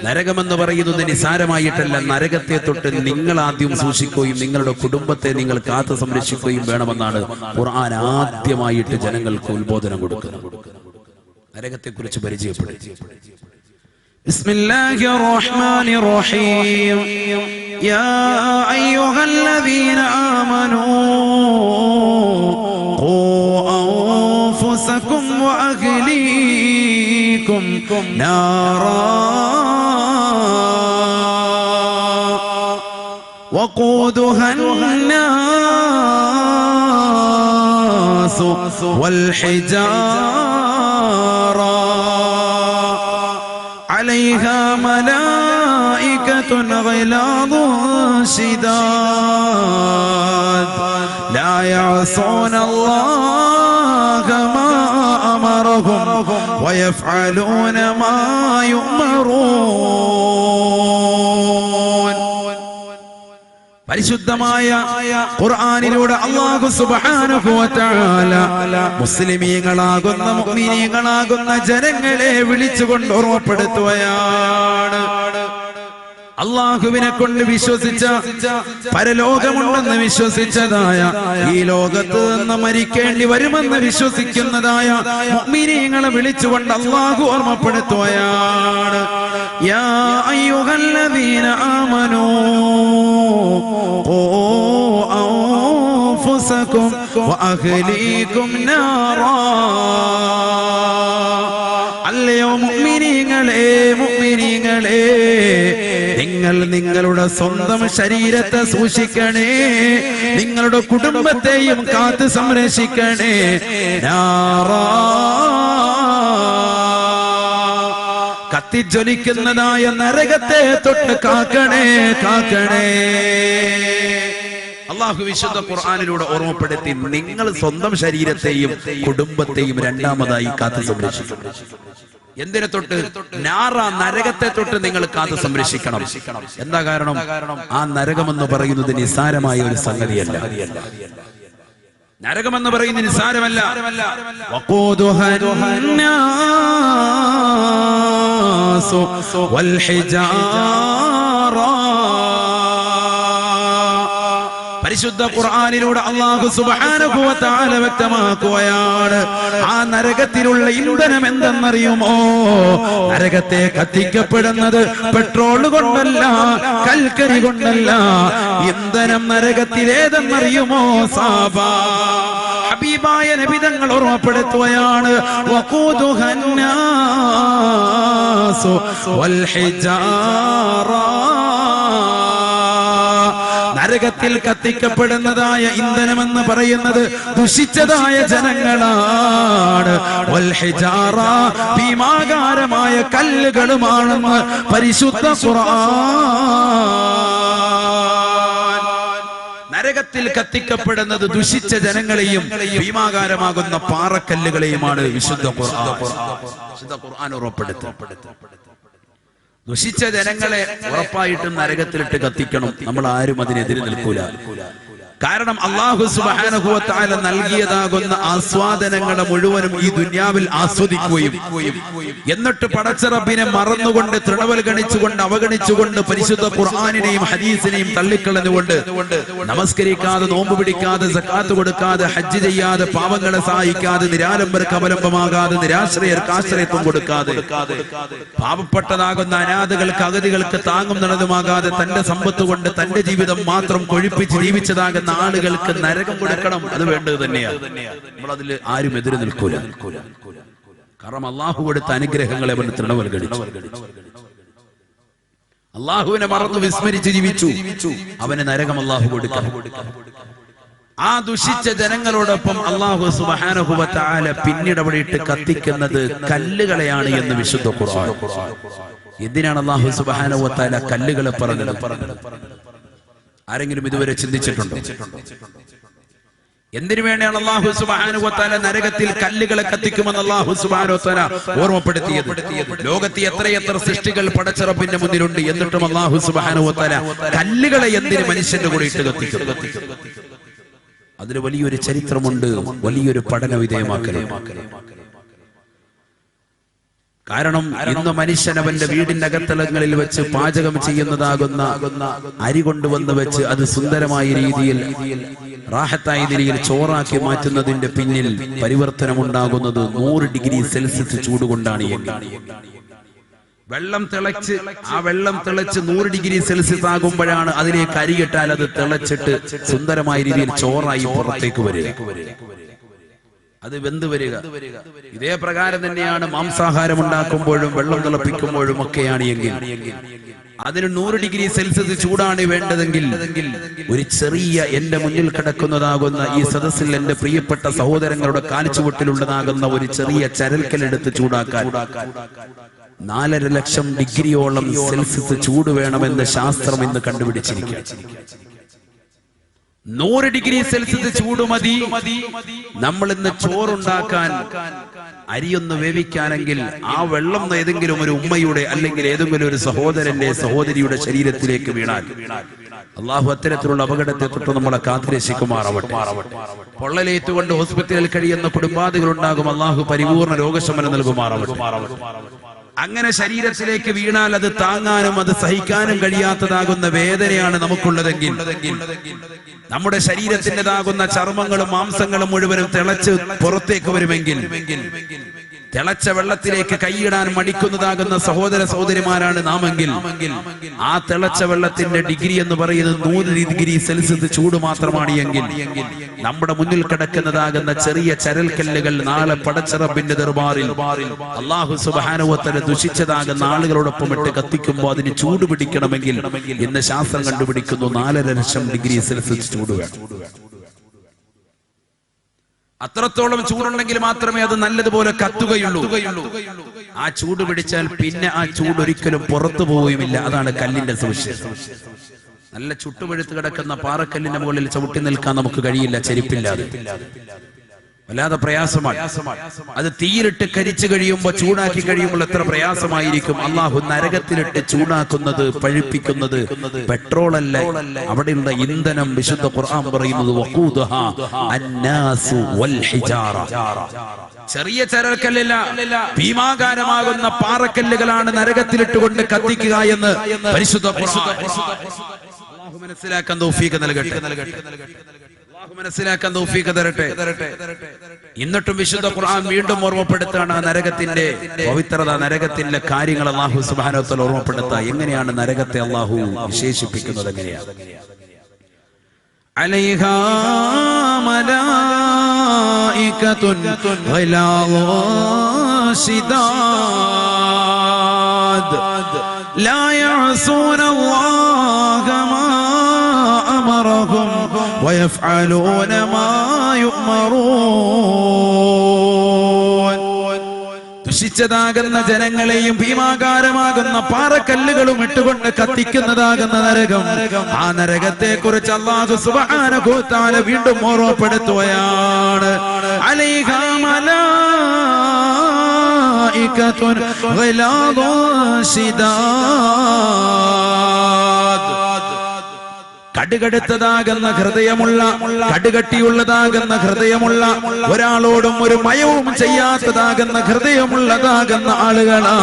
നരകമെന്ന് പറയുന്നത് നിസാരമായിട്ടല്ല. നരകത്തെ തൊട്ട് നിങ്ങൾ ആദ്യം സൂക്ഷിക്കുകയും നിങ്ങളുടെ കുടുംബത്തെ നിങ്ങൾ കാത്തു സംരക്ഷിക്കുകയും വേണമെന്നാണ് ഖുർആൻ ആദ്യമായിട്ട് ജനങ്ങൾക്ക് ഉത്ബോധനം കൊടുക്കുന്നത്. നരകത്തെ കുറിച്ച് പരിചയപ്പെടുത്തി. ബിസ്മില്ലാഹിർ റഹ്മാനിർ റഹീം. യാ അയ്യുഹല്ലദീന ആമനൂ ഖൂ അൻഫുസകും വഅഹ്ലീകും നാറാ വഖൂദുഹാ الناس والحجارة عليها ملائكة غلاظ شداد لا يعصون الله ما أمرهم ويفعلون ما يؤمرون. പരിശുദ്ധമായ ഖുർആനിലൂടെ അല്ലാഹു സുബ്ഹാനഹു വ തആല മുസ്ലിമീങ്ങളാകുന്ന മുഅ്മിനീങ്ങളാകുന്ന ജനങ്ങളെ വിളിച്ചുകൊണ്ട് ഓർമ്മപ്പെടുത്തുകയാണ്. അള്ളാഹുവിനെ കൊണ്ട് വിശ്വസിച്ച, പരലോകമുണ്ടെന്ന് വിശ്വസിച്ചതായ, ഈ ലോകത്ത് നിന്ന് മരിക്കേണ്ടി വരുമെന്ന് വിശ്വസിക്കുന്നതായ മുഅ്മിനീങ്ങളെ വിളിച്ചുകൊണ്ട് അള്ളാഹു ഓർമ്മപ്പെടുത്തുകയാണ്. യാ അയ്യുഹല്ലദീന ആമനൂ ഖൂ അൻഫുസകും വഅഹ്ലീകും നാറാ. അല്ലയോ മുഅ്മിനീങ്ങളെ, മുഅ്മിനീങ്ങളെ, നിങ്ങൾ നിങ്ങളുടെ സ്വന്തം ശരീരത്തെ സൂക്ഷിക്കണേ, നിങ്ങളുടെ കുടുംബത്തെയും കാത്ത് സംരക്ഷിക്കണേ. നാറാ, കത്തിജ്വലിക്കുന്നതായ നരകത്തെ തൊട്ട് കാക്കണേ, കാക്കണേ. അള്ളാഹു വിശുദ്ധ ഖുർആനിലൂടെ ഓർമ്മപ്പെടുത്തി, നിങ്ങൾ സ്വന്തം ശരീരത്തെയും കുടുംബത്തെയും രണ്ടാമതായി കാത്തു സംരക്ഷിക്കണം. എന്തിനെ തൊട്ട്? നാറ, നരകത്തെ തൊട്ട് നിങ്ങൾ കാത്തു സംരക്ഷിക്കണം. എന്താ കാരണം? ആ നരകമെന്ന് പറയുന്നത് നിസാരമായ ഒരു സംഗതിയല്ല. നരകമെന്ന് പറയുന്നത് നിസാരമല്ല. വഖൂദുഹാ വൽ ഹിജാറ. പരിശുദ്ധ ഖുർആനിലൂടെ അല്ലാഹു സുബ്ഹാനഹു വ തആല വ്യക്തമാക്കുകയാണ്, ആ നരകത്തിലുള്ള ഇന്ധനം എന്തെന്നറിയുമോ? നരകത്തെ കത്തിക്കപ്പെടുന്നത് പെട്രോൾ കൊണ്ടല്ല, കൽക്കരി കൊണ്ടല്ല. ഇന്ധനം നരകത്തിലേതെന്നറിയുമോ? സാബാ. ഹബീബായ നബി തങ്ങൾ ഓർമ്മപ്പെടുത്തുകയാണ്, വഖൂദുഹാൻ നാസ് വൽ ഹിജാറ. നരകത്തിൽ കത്തിക്കപ്പെടുന്നതായ ഇന്ധനമെന്ന് പറയുന്നത് ദുഷിച്ചതായ ജനങ്ങളാണ്. വൽ ഹിജാറ, ഭീമാകാരമായ കല്ലുകളുമാണെന്ന് പരിശുദ്ധ ഖുർആൻ. നരകത്തിൽ കത്തിക്കപ്പെടുന്നത് ദുഷിച്ച ജനങ്ങളെയും ഭീമാകാരമാകുന്ന പാറക്കല്ലുകളെയുമാണ് വിശുദ്ധ ഖുർആൻ ഉറപ്പെടുത്തും. ദുഷിച്ച ജനങ്ങളെ ഉറപ്പായിട്ടും നരകത്തിലിട്ട് കത്തിക്കണം. നമ്മൾ ആരും അതിനെതിരെ നിൽക്കൂല. കാരണം അല്ലാഹു സുബ്ഹാനഹു വ തആല നൽകിയതാകുന്ന ആസ്വാദനങ്ങളെ മുഴുവനും ഈ ദുനിയാവിൽ ആസ്വദിക്കുകയും എന്നിട്ട് പടച്ച റബ്ബിനെ മറന്നുകൊണ്ട്, തൃണവൽഗണിച്ചുകൊണ്ട്, അവഗണിച്ചുകൊണ്ട്, പരിശുദ്ധ ഖുർആനിനെയും ഹദീസിനെയും തള്ളിക്കളഞ്ഞുകൊണ്ട്, നമസ്കരിക്കാതെ, നോമ്പ് പിടിക്കാതെ, സക്കാത്ത് കൊടുക്കാതെ, ഹജ്ജ് ചെയ്യാതെ, പാവങ്ങളെ സഹായിക്കാതെ, നിരാലംബർക്ക് അവലംബമാകാതെ, നിരാശ്രയർക്ക് ആശ്രയത്വം കൊടുക്കാതെ, പാവപ്പെട്ടതാകുന്ന അനാഥകൾക്ക്, അഗതികൾക്ക് താങ്ങും നടന്നുമാകാതെ, തന്റെ സമ്പത്ത് കൊണ്ട് തന്റെ ജീവിതം മാത്രം കൊഴിപ്പിച്ച് ജീവിച്ചതാകുന്ന ആളുകൾക്ക് നരകം കൊടുക്കണം. അത് വേണ്ടത് തന്നെയാണ്. നമ്മൾ അതിൽ ആരും എതിര് നിൽക്കൂല. കാരണം അള്ളാഹു കൊടുത്ത അനുഗ്രഹങ്ങളെ അവൻ തൃണവൽഗണിച്ചു. അള്ളാഹുവിനെ മറന്നു വിസ്മരിച്ച് ജീവിച്ചു. അവന് നരകം അള്ളാഹു കൊടുക്കണം. ആ ദുഷിച്ച ജനങ്ങളോടൊപ്പം അല്ലാഹു സുബ്ഹാനഹു വ തആല പിന്നീട് അവിടെ ഇട്ട് കത്തിക്കുന്നത് കല്ലുകളെയാണ് എന്ന് വിശുദ്ധ ഖുർആൻ. എന്തിനാണ് അല്ലാഹു സുബ്ഹാനഹു വ തആല കല്ലുകളെ പറഞ്ഞത്? ആരെങ്കിലും ഇതുവരെ ചിന്തിച്ചിട്ടുണ്ടോ? എന്തിനു വേണ്ടിയാണ് അല്ലാഹു സുബ്ഹാനഹു വ തആല നരകത്തിൽ കല്ലുകളെ കത്തിക്കുമെന്ന് അല്ലാഹു സുബ്ഹാനഹു വ തആല ഓർമ്മപ്പെടുത്തിയത്? ലോകത്ത് എത്രയെത്ര സൃഷ്ടികൾ പടച്ചറപ്പിന്റെ മുന്നിലുണ്ട്, എന്നിട്ടും അല്ലാഹു സുബ്ഹാനഹു വ തആല കല്ലുകളെ എന്തിന് മനുഷ്യന്റെ കൂടെ ഇട്ട് കത്തിക്കും? അതിന് വലിയൊരു ചരിത്രമുണ്ട്, വലിയൊരു പഠന വിധേയമാക്കലുണ്ട്. കാരണം ഇന്ന് മനുഷ്യൻ അവന്റെ വീടിന്റെ അകത്തളങ്ങളിൽ വെച്ച് പാചകം ചെയ്യുന്നതാകുന്ന അരി കൊണ്ടുവന്ന് വെച്ച് അത് സുന്ദരമായ രീതിയിൽ റാഹത്തായ രീതിയിൽ ചോറാക്കി മാറ്റുന്നതിന്റെ പിന്നിൽ പരിവർത്തനമുണ്ടാകുന്നത് 100 ഡിഗ്രി സെൽഷ്യസ് ചൂടുകൊണ്ടാണ്. വെള്ളം തിളച്ച് 100 ഡിഗ്രി സെൽഷ്യസ് ആകുമ്പോഴാണ് അതിലേക്ക് അരിയിട്ടാൽ അത് തിളച്ചിട്ട് സുന്ദരമായ രീതിയിൽ ചോറായി പുറത്തേക്ക് വരിക, അത് വെന്ത് വരിക. ഇതേ പ്രകാരം തന്നെയാണ് മാംസാഹാരം ഉണ്ടാക്കുമ്പോഴും വെള്ളം തിളപ്പിക്കുമ്പോഴും ഒക്കെയാണ് എങ്കിൽ അതിന് 100 ഡിഗ്രി സെൽഷ്യസ് ചൂടാണ് വേണ്ടതെങ്കിൽ ഒരു ചെറിയ എന്റെ മുന്നിൽ കിടക്കുന്നതാകുന്ന ഈ സദസ്സിൽ എന്റെ പ്രിയപ്പെട്ട സഹോദരങ്ങളുടെ കാൽച്ചുവട്ടിലുള്ളതാകുന്ന ഒരു ചെറിയ ചരൽക്കലെടുത്ത് ചൂടാക്കാൻ 4.5 ലക്ഷം ഡിഗ്രിയോളം സെൽഷ്യസ് ചൂട് വേണമെന്ന് ശാസ്ത്രം ഇന്ന് കണ്ടുപിടിച്ചിരിക്കുക. 100 ഡിഗ്രി സെൽഷ്യസ് ചൂട് മതി നമ്മൾ ഇന്ന് ചോറുണ്ടാക്കാൻ, അരിയൊന്ന് വേവിക്കാനെങ്കിൽ ആ വെള്ളം ഏതെങ്കിലും ഒരു ഉമ്മയുടെ അല്ലെങ്കിൽ ഏതെങ്കിലും ഒരു സഹോദരന്റെ സഹോദരിയുടെ ശരീരത്തിലേക്ക് വീണാൽ അള്ളാഹു അത്തരത്തിലുള്ള അപകടത്തെ തൊട്ട് നമ്മളെ കാത്തുരക്ഷിക്കുമാറാവട്ടെ. പൊള്ളലേറ്റുകൊണ്ട് ഹോസ്പിറ്റലിൽ കഴിയുന്ന കുടുംബാദികൾ ഉണ്ടാകും, അള്ളാഹു പരിപൂർണ രോഗശമനം നൽകുമാറാവട്ടെ. അങ്ങനെ ശരീരത്തിലേക്ക് വീണാൽ അത് താങ്ങാനും അത് സഹിക്കാനും കഴിയാത്തതാകുന്ന വേദനയാണ് നമുക്കുള്ളതെങ്കിൽ നമ്മുടെ ശരീരത്തിൻ്റെതാകുന്ന ചർമ്മങ്ങളും മാംസങ്ങളും മുഴുവനും തിളച്ച് പുറത്തേക്ക് വരുമെങ്കിൽ തിളച്ച വെള്ളത്തിലേക്ക് കൈയിടാൻ മടിക്കുന്നതാകുന്ന സഹോദര സഹോദരിമാരാണ് നാമെങ്കിൽ ആ തിളച്ച വെള്ളത്തിന്റെ ഡിഗ്രി എന്ന് പറയുന്നത് 100 ഡിഗ്രി സെൽഷ്യസ് ചൂട് മാത്രമാണ് എങ്കിൽ നമ്മുടെ മുന്നിൽ കിടക്കുന്നതാകുന്ന ചെറിയ ചരൽക്കല്ലുകൾ നാളെ പടച്ചറബിന്റെ ദർബാറിൽ അല്ലാഹു സുബ്ഹാനഹു വ തആല ദുഷിച്ചതാകുന്ന ആളുകളോടൊപ്പം ഇട്ട് കത്തിക്കുമ്പോൾ അതിന് ചൂട് പിടിക്കണമെങ്കിൽ ഇന്ന് ശാസ്ത്രം കണ്ടുപിടിക്കുന്നു 4.5 ലക്ഷം ഡിഗ്രി സെൽഷ്യസ് ചൂട് വേണം. അത്രത്തോളം ചൂടുണ്ടെങ്കിൽ മാത്രമേ അത് നല്ലതുപോലെ കത്തുകയുള്ളൂ. ആ ചൂട് പിടിച്ചാൽ പിന്നെ ആ ചൂട് ഒരിക്കലും പുറത്തു പോവുകയുമില്ല. അതാണ് കല്ലിന്റെ സവിശേഷത. നല്ല ചുട്ടുപഴുത്ത് കിടക്കുന്ന പാറക്കല്ലിന്റെ മുകളിൽ ചവിട്ടി നിൽക്കാൻ നമുക്ക് കഴിയില്ല ചെരുപ്പില്ലാതെ. വല്ലാതെ പ്രയാസമാണ്. അത് തീയിലിട്ട് കരിച്ചു കഴിയുമ്പോൾ ചൂടാക്കി കഴിയുമ്പോൾ എത്ര പ്രയാസമായിരിക്കും. അള്ളാഹു നരകത്തിലിട്ട് ചൂടാക്കുന്നത് പഴുപ്പിക്കുന്നത് പെട്രോളല്ല, അവിടെയുള്ള ഇന്ധനം. വിശുദ്ധ ഖുർആൻ പറയുന്നത് വഖൂദഹാ അന്നാസു വൽ ഹിജാറ. ചെറിയ ചരൽക്കല്ലല്ല, ഭീമാകാരമാകുന്ന പാറക്കല്ലുകളാണ് നരകത്തിലിട്ടുകൊണ്ട് കത്തിക്കുക എന്ന് പരിശുദ്ധ ഖുർആൻ. അള്ളാഹു മനസ്സിലാക്കാൻ തൗഫീഖ് നൽകട്ടെ, മനസ്സിലാക്കാൻ തൗഫീഖ് തരട്ടെ. എന്നിട്ടും വിശുദ്ധ ഖുർആൻ വീണ്ടും ഓർമ്മപ്പെടുത്താണ് നരകത്തിന്റെ പവിത്രത, നരകത്തിന്റെ കാര്യങ്ങൾ അല്ലാഹു സുബ്ഹാനഹു വ തആല ഓർമ്മപ്പെടുത്തുക. എങ്ങനെയാണ് നരകത്തെ അല്ലാഹു വിശേഷിപ്പിക്കുന്നത്? എങ്ങനെയാണ്? അലൈഹാ മലായികതുൻ ഗലാദുൻ ശിദാദ് ലാ യഅസൂന അല്ലാഹ മാ അമറഹും വയഫ്അലൂന മാ യുഅ്മറൂൻ. ദുഷിച്ചതാകുന്ന ജനങ്ങളെയും ഭീമാകാരമാകുന്ന പാറക്കല്ലുകളും ഇട്ടുകൊണ്ട് കത്തിക്കുന്നതാകുന്ന നരകം, ആ നരകത്തെ കുറിച്ച് അല്ലാഹു സുബ്ഹാനഹു വ തആല വീണ്ടും ഓർമ്മപ്പെടുത്തുകയാണ്. അലൈഹാ മലായികതുൻ ഗലാദുൻ ശിദാദ്. കടുകടുത്തതാകുന്ന ഹൃദയമുള്ള, കടുകട്ടിയുള്ളതാകുന്ന ഹൃദയമുള്ള, ഒരാളോടും ഒരു മയവും ചെയ്യാത്തതാകുന്ന ഹൃദയമുള്ളതാകുന്ന ആളുകളാ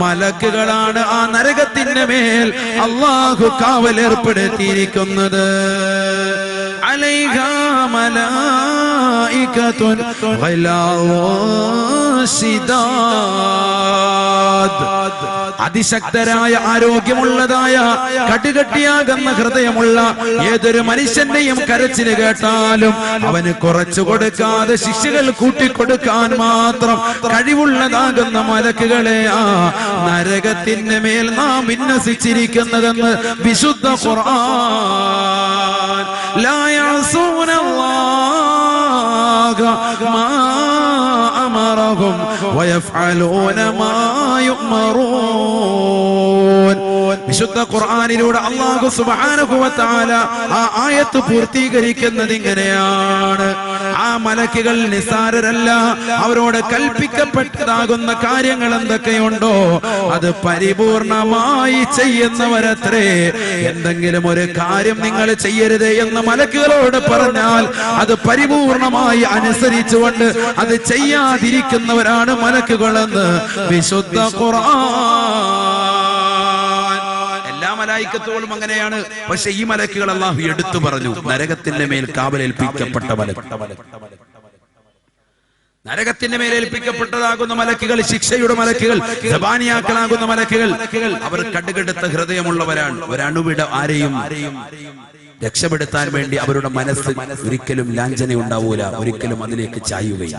മലക്കുകളാണ് ആ നരകത്തിന്റെ മേൽ അല്ലാഹു കാവലേർപ്പെടുത്തിയിരിക്കുന്നത്. അലൈഹാ മലായികതുൻ ഗലാദുൻ ശിദാദ്. അതിശക്തരായ, ആരോഗ്യമുള്ളതായ, കടുകട്ടിയാകുന്ന ഹൃദയമുള്ള ഏതൊരു മനുഷ്യന്റെയും കരച്ചില് കേട്ടാലും അവന് കുറച്ചു കൊടുക്കാതെ ശിക്ഷകൾ കൂട്ടിക്കൊടുക്കാൻ മാത്രം കഴിവുള്ളതാകുന്ന മലക്കുകളെ ആ നരകത്തിന്റെ മേൽ നാം വിന്യസിച്ചിരിക്കുന്നതെന്ന് വിശുദ്ധ ഖുർആൻ. ലാ യഅസൂന അല്ലാഹ മാ അമറഹും വയഫ്അലൂന മാ യുഅ്മറൂൻ. വിശുദ്ധ ഖുർആനിലൂടെ അല്ലാഹു സുബ്ഹാനഹു വ തആല ആ ആയത്ത് പൂർത്തീകരിക്കുന്നത് ഇങ്ങനെയാണ്. ആ മലക്കുകൾ നിസ്സാരരല്ല. അവരോട് കൽപ്പിക്കപ്പെട്ടതാകുന്ന കാര്യങ്ങൾ എന്തൊക്കെയുണ്ടോ അത് പരിപൂർണമായി ചെയ്യുന്നവരത്രേ. എന്തെങ്കിലും ഒരു കാര്യം നിങ്ങൾ ചെയ്യരുത് എന്ന് മലക്കുകളോട് പറഞ്ഞാൽ അത് പരിപൂർണമായി അനുസരിച്ചുകൊണ്ട് അത് ചെയ്യാതിരിക്കുന്നവരാണ് മലക്കുകളെന്ന് വിശുദ്ധ ഖുർആൻ. എല്ലാ മലായിക്കത്തുകളും അങ്ങനെയാണ്. പക്ഷെ ഈ മലക്കുകൾ അല്ലാഹു എടുത്തു പറഞ്ഞു, നരകത്തിന്റെ മേൽ കാവലേൽപ്പിക്കപ്പെട്ട മലക്ക്. നരകത്തിന്റെ മേൽ ഏൽപ്പിക്കപ്പെട്ടതാകുന്ന മലക്കുകൾ, ശിക്ഷയുടെ മലക്കുകൾ, ജബാനിയാക്കളാകുന്ന മലക്കുകൾ, അവർ കടുകെടുത്ത ഹൃദയമുള്ളവരാണ്. ഒരണുവിട ആരെയും രക്ഷപ്പെടുത്താൻ വേണ്ടി അവരുടെ മനസ്സ് ഒരിക്കലും ലാഞ്ചന ഉണ്ടാവൂല, ഒരിക്കലും അതിലേക്ക് ചായുകയില്ല.